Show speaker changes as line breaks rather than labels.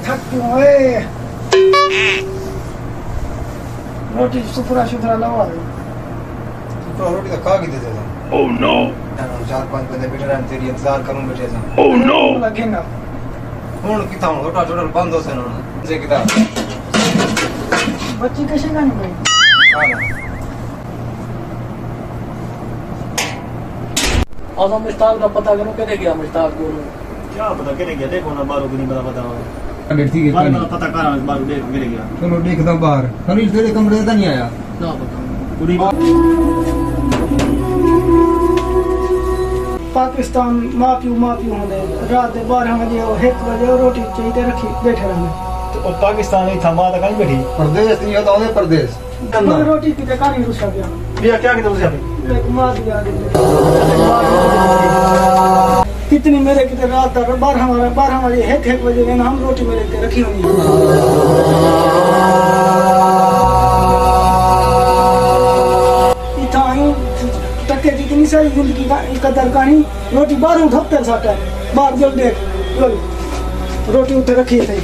थक क्यों रोटी सुथरा सुथरा लगा दे
तो रोटी तो खा के दे देता।
Oh no.
4-5 बंदे बैठे रहने तेरी इंतजार करूं बैठे सा।
Oh no.
लगेगा
हुन किथा होटा टोटल बंद हो से ना जे किथा
बच्ची कैसे गानी भाई
हां
आज हम मुश्ताक का पता करो कैसे गया मुश्ताक को
क्या पता कैसे गया देखो ना बारू की नहीं पता
बैठी गई
बारू पता कर बारू देख कैसे गया।
चलो देखदा बाहर खरीद तेरे कमरे तक नहीं आया
ना पता
पूरी
पाकिस्तान मापियो होंदे रात 12 बजे 1 बजे रोटी चाहिए रखी बैठे रहने
तो पाकिस्तान ही था मां तक नहीं बैठी
प्रदेश नहीं होता उन्हें प्रदेश
रोटी की कहानी रुसा गया
भैया क्या कहते उसे
एक मार दिया कितनी मेरे कितने रात 12 बजे 1 बजे हम रोटी मेरे के रखी हुई टके जितनी सारी जिंदगी का कदर कहानी रोटी 12 उठते साटा बाहर जल देख रोटी उठे रखी थी